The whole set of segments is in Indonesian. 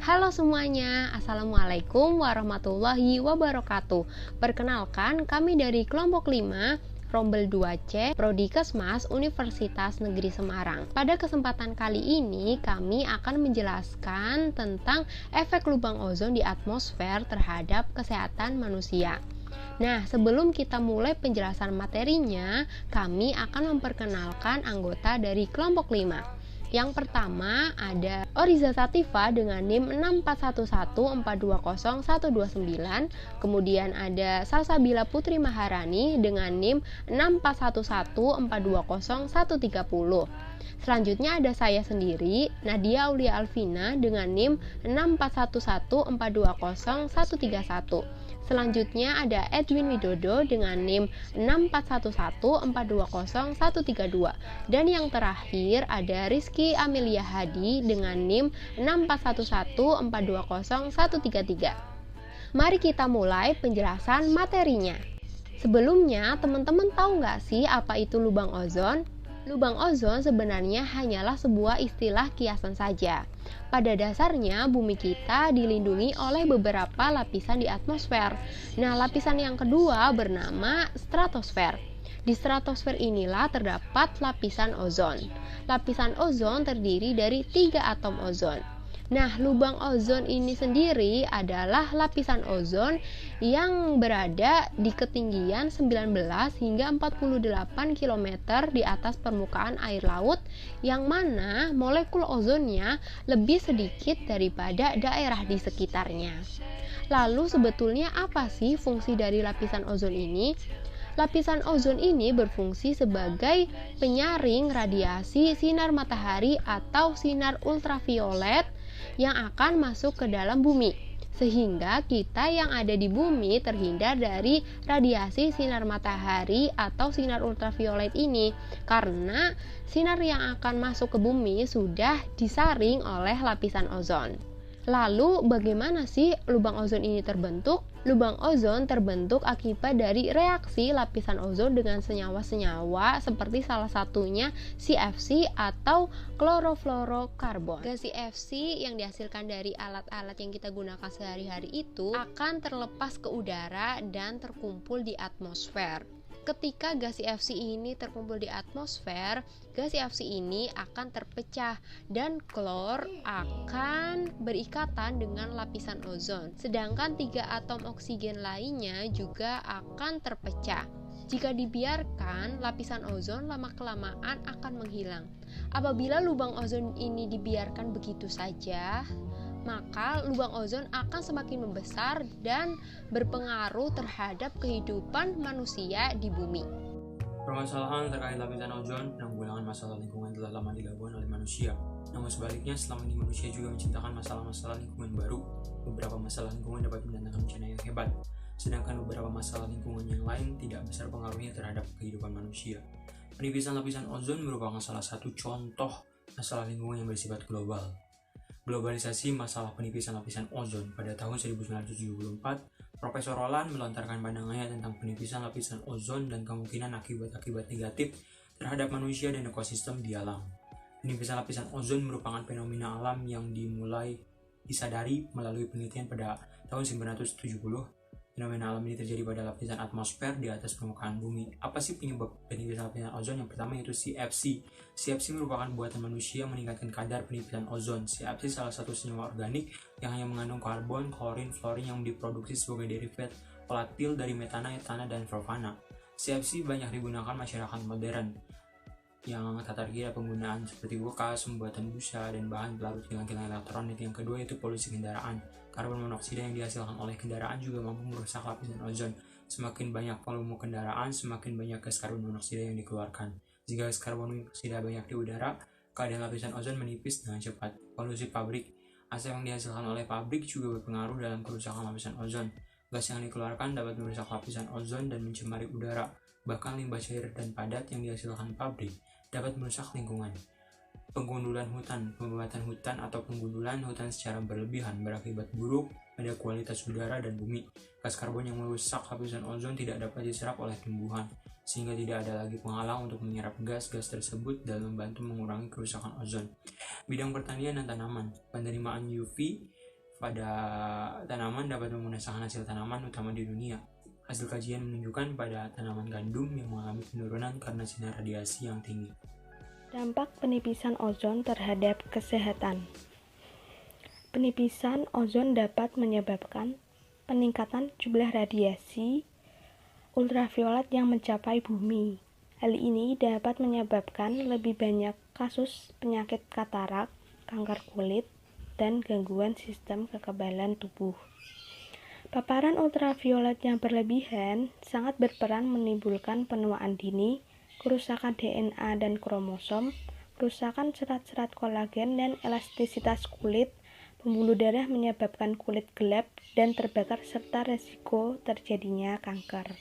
Halo semuanya, Assalamualaikum warahmatullahi wabarakatuh. Perkenalkan, kami dari kelompok 5 Rombel 2C, Prodi Kesmas Universitas Negeri Semarang. Pada kesempatan kali ini, kami akan menjelaskan tentang efek lubang ozon di atmosfer terhadap kesehatan manusia. Nah, sebelum kita mulai penjelasan materinya, kami akan memperkenalkan anggota dari kelompok 5. Yang pertama ada Oriza Sativa dengan NIM 64114200129, kemudian ada Salsabila Putri Maharani dengan NIM 64114200130. Selanjutnya ada saya sendiri, Nadia Aulia Alvina dengan NIM 64114200131. Selanjutnya ada Edwin Widodo dengan NIM 64114200132. Dan yang terakhir ada Rizky Amelia Hadi dengan NIM 64114200133. Mari kita mulai penjelasan materinya. Sebelumnya, teman-teman tahu nggak sih apa itu lubang ozon? Lubang ozon sebenarnya hanyalah sebuah istilah kiasan saja. Pada dasarnya, bumi kita dilindungi oleh beberapa lapisan di atmosfer. Nah, lapisan yang kedua bernama stratosfer. Di stratosfer inilah terdapat lapisan ozon. Lapisan ozon terdiri dari 3 atom ozon. Nah, lubang ozon ini sendiri adalah lapisan ozon yang berada di ketinggian 19 hingga 48 km di atas permukaan air laut, yang mana molekul ozonnya lebih sedikit daripada daerah di sekitarnya. Lalu sebetulnya apa sih fungsi dari lapisan ozon ini? Lapisan ozon ini berfungsi sebagai penyaring radiasi sinar matahari atau sinar ultraviolet yang akan masuk ke dalam bumi, sehingga kita yang ada di bumi terhindar dari radiasi sinar matahari atau sinar ultraviolet ini, karena sinar yang akan masuk ke bumi sudah disaring oleh lapisan ozon. Lalu bagaimana sih lubang ozon ini terbentuk? Lubang ozon terbentuk akibat dari reaksi lapisan ozon dengan senyawa-senyawa seperti salah satunya CFC atau klorofluorokarbon. Gas CFC yang dihasilkan dari alat-alat yang kita gunakan sehari-hari itu akan terlepas ke udara dan terkumpul di atmosfer. Ketika gas CFC ini terkumpul di atmosfer, gas CFC ini akan terpecah dan klor akan berikatan dengan lapisan ozon. Sedangkan 3 atom oksigen lainnya juga akan terpecah. Jika dibiarkan, lapisan ozon lama-kelamaan akan menghilang. Apabila lubang ozon ini dibiarkan begitu saja, maka lubang ozon akan semakin membesar dan berpengaruh terhadap kehidupan manusia di bumi. Permasalahan terkait lapisan ozon, penanggulangan masalah lingkungan telah lama dilakukan oleh manusia. Namun sebaliknya, selama ini manusia juga menciptakan masalah-masalah lingkungan baru. Beberapa masalah lingkungan dapat mendatangkan bencana yang hebat, sedangkan beberapa masalah lingkungan yang lain tidak besar pengaruhnya terhadap kehidupan manusia. Penipisan lapisan ozon merupakan salah satu contoh masalah lingkungan yang bersifat global. Globalisasi masalah penipisan lapisan ozon. Pada tahun 1974, Profesor Roland melontarkan pandangannya tentang penipisan lapisan ozon dan kemungkinan akibat-akibat negatif terhadap manusia dan ekosistem di alam. Penipisan lapisan ozon merupakan fenomena alam yang dimulai disadari melalui penelitian pada tahun 1970. Fenomena alam ini terjadi pada lapisan atmosfer di atas permukaan bumi. Apa sih penyebab penipisan lapisan ozon? Yang pertama yaitu CFC. CFC merupakan buatan manusia meningkatkan kadar penipisan ozon. CFC salah satu senyawa organik yang hanya mengandung karbon, klorin, fluorin yang diproduksi sebagai derivat volatil dari metana, etana, dan propana. CFC banyak digunakan masyarakat modern yang tak terkira penggunaan seperti bekas, pembuatan busa, dan bahan pelarut kilang-kilang elektronik. Yang kedua itu polusi kendaraan. Karbon monoksida yang dihasilkan oleh kendaraan juga mampu merusak lapisan ozon. Semakin banyak volume kendaraan, semakin banyak gas karbon monoksida yang dikeluarkan. Jika gas karbon monoksida banyak di udara, keadaan lapisan ozon menipis dengan cepat. Polusi pabrik. Asap yang dihasilkan oleh pabrik juga berpengaruh dalam kerusakan lapisan ozon. Gas yang dikeluarkan dapat merusak lapisan ozon dan mencemari udara. Bahkan limbah cair dan padat yang dihasilkan pabrik dapat merusak lingkungan. Penggundulan hutan, pembuatan hutan atau penggundulan hutan secara berlebihan berakibat buruk pada kualitas udara dan bumi. Gas karbon yang merusak lapisan ozon tidak dapat diserap oleh tumbuhan, sehingga tidak ada lagi penghalang untuk menyerap gas-gas tersebut dan membantu mengurangi kerusakan ozon. Bidang pertanian dan tanaman, penerimaan UV pada tanaman dapat memusnahkan hasil tanaman utama di dunia. Hasil kajian menunjukkan pada tanaman gandum yang mengalami penurunan karena sinar radiasi yang tinggi. Dampak penipisan ozon terhadap kesehatan. Penipisan ozon dapat menyebabkan peningkatan jumlah radiasi ultraviolet yang mencapai bumi. Hal ini dapat menyebabkan lebih banyak kasus penyakit katarak, kanker kulit, dan gangguan sistem kekebalan tubuh. Paparan ultraviolet yang berlebihan sangat berperan menimbulkan penuaan dini, kerusakan DNA dan kromosom, kerusakan serat-serat kolagen dan elastisitas kulit, pembuluh darah menyebabkan kulit gelap dan terbakar serta resiko terjadinya kanker.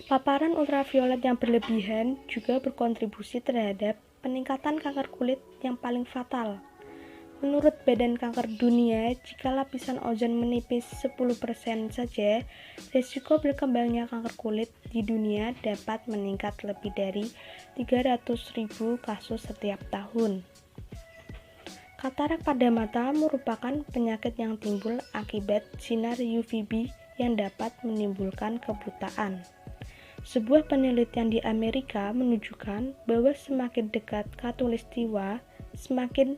Paparan ultraviolet yang berlebihan juga berkontribusi terhadap peningkatan kanker kulit yang paling fatal. Menurut Badan Kanker Dunia, jika lapisan ozon menipis 10% saja, risiko berkembangnya kanker kulit di dunia dapat meningkat lebih dari 300.000 kasus setiap tahun. Katarak pada mata merupakan penyakit yang timbul akibat sinar UVB yang dapat menimbulkan kebutaan. Sebuah penelitian di Amerika menunjukkan bahwa semakin dekat khatulistiwa, semakin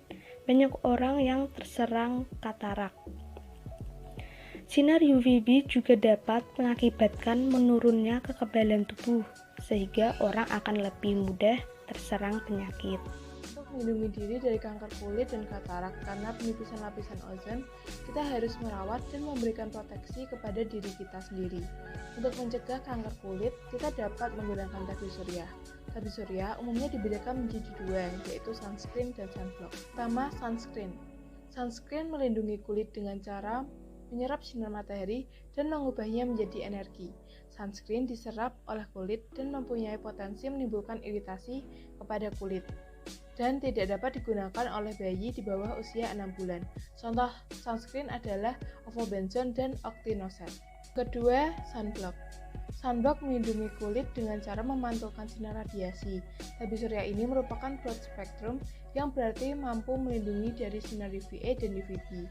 banyak orang yang terserang katarak. Sinar UVB juga dapat mengakibatkan menurunnya kekebalan tubuh, sehingga orang akan lebih mudah terserang penyakit. Untuk melindungi diri dari kanker kulit dan katarak karena penipisan lapisan ozon, kita harus merawat dan memberikan proteksi kepada diri kita sendiri. Untuk mencegah kanker kulit, kita dapat menggunakan tabir surya. Tabir surya umumnya dibedakan menjadi dua, yaitu sunscreen dan sunblock. Pertama, sunscreen. Sunscreen melindungi kulit dengan cara menyerap sinar matahari dan mengubahnya menjadi energi. Sunscreen diserap oleh kulit dan mempunyai potensi menimbulkan iritasi kepada kulit dan tidak dapat digunakan oleh bayi di bawah usia 6 bulan. Contoh sunscreen adalah ofobenzone dan octinoxate. Kedua, sunblock. Sunblock melindungi kulit dengan cara memantulkan sinar radiasi. Tabir surya ini merupakan broad spectrum yang berarti mampu melindungi dari sinar UVA dan UVB.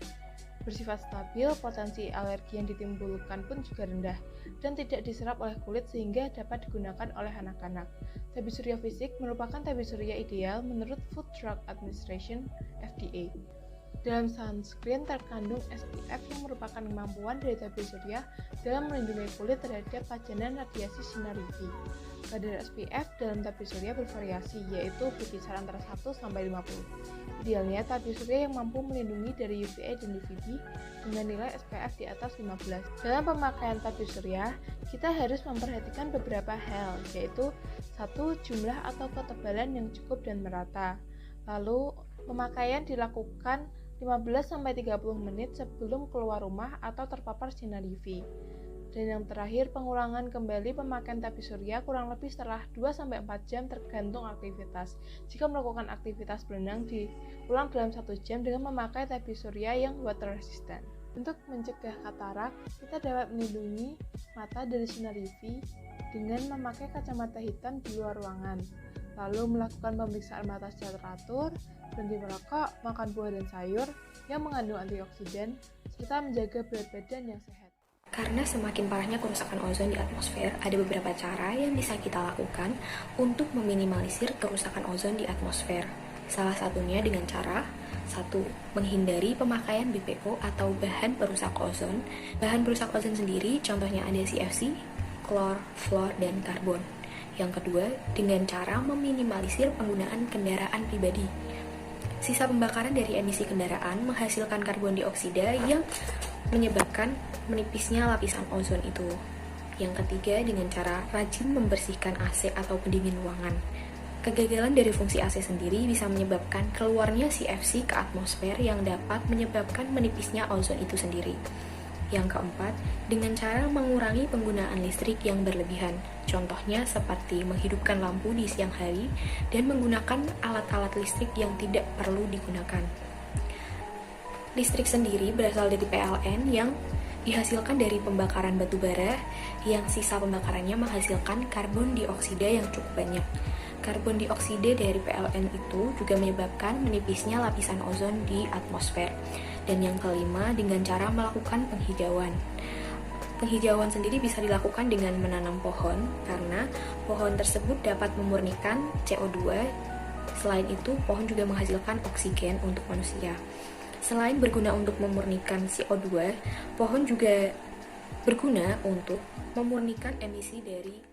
Bersifat stabil, potensi alergi yang ditimbulkan pun juga rendah dan tidak diserap oleh kulit sehingga dapat digunakan oleh anak-anak. Tabir surya fisik merupakan tabir surya ideal menurut Food Drug Administration (FDA). Dalam sunscreen terkandung SPF yang merupakan kemampuan dari tabir surya dalam melindungi kulit terhadap pajanan radiasi sinar UV. Kadar SPF dalam tabir surya bervariasi, yaitu berkisar antara 1 sampai 50. Idealnya tabir surya yang mampu melindungi dari UVA dan UVB dengan nilai SPF di atas 15. Dalam pemakaian tabir surya, kita harus memperhatikan beberapa hal, yaitu 1. Jumlah atau ketebalan yang cukup dan merata. Lalu, pemakaian dilakukan 15-30 menit sebelum keluar rumah atau terpapar sinar UV. Dan yang terakhir, pengulangan kembali pemakaian tabir surya kurang lebih setelah 2-4 jam tergantung aktivitas. Jika melakukan aktivitas berenang, diulang dalam 1 jam dengan memakai tabir surya yang water resistant. Untuk mencegah katarak, kita dapat melindungi mata dari sinar UV dengan memakai kacamata hitam di luar ruangan. Lalu melakukan pemeriksaan mata secara teratur, berhenti merokok, makan buah dan sayur yang mengandung antioksidan, serta menjaga berat badan yang sehat. Karena semakin parahnya kerusakan ozon di atmosfer, ada beberapa cara yang bisa kita lakukan untuk meminimalisir kerusakan ozon di atmosfer. Salah satunya dengan cara 1. Menghindari pemakaian BPO atau bahan perusak ozon. Bahan perusak ozon sendiri contohnya ada CFC, klor, fluor, dan karbon. Yang kedua, dengan cara meminimalisir penggunaan kendaraan pribadi. Sisa pembakaran dari emisi kendaraan menghasilkan karbon dioksida yang menyebabkan menipisnya lapisan ozon itu. Yang ketiga, dengan cara rajin membersihkan AC atau pendingin ruangan. Kegagalan dari fungsi AC sendiri bisa menyebabkan keluarnya CFC ke atmosfer yang dapat menyebabkan menipisnya ozon itu sendiri. Yang keempat, dengan cara mengurangi penggunaan listrik yang berlebihan. Contohnya seperti menghidupkan lampu di siang hari dan menggunakan alat-alat listrik yang tidak perlu digunakan. Listrik sendiri berasal dari PLN yang dihasilkan dari pembakaran batu bara yang sisa pembakarannya menghasilkan karbon dioksida yang cukup banyak. Karbon dioksida dari PLN itu juga menyebabkan menipisnya lapisan ozon di atmosfer. Dan yang kelima, dengan cara melakukan penghijauan. Penghijauan sendiri bisa dilakukan dengan menanam pohon, karena pohon tersebut dapat memurnikan CO2. Selain itu, pohon juga menghasilkan oksigen untuk manusia. Selain berguna untuk memurnikan CO2, pohon juga berguna untuk memurnikan emisi dari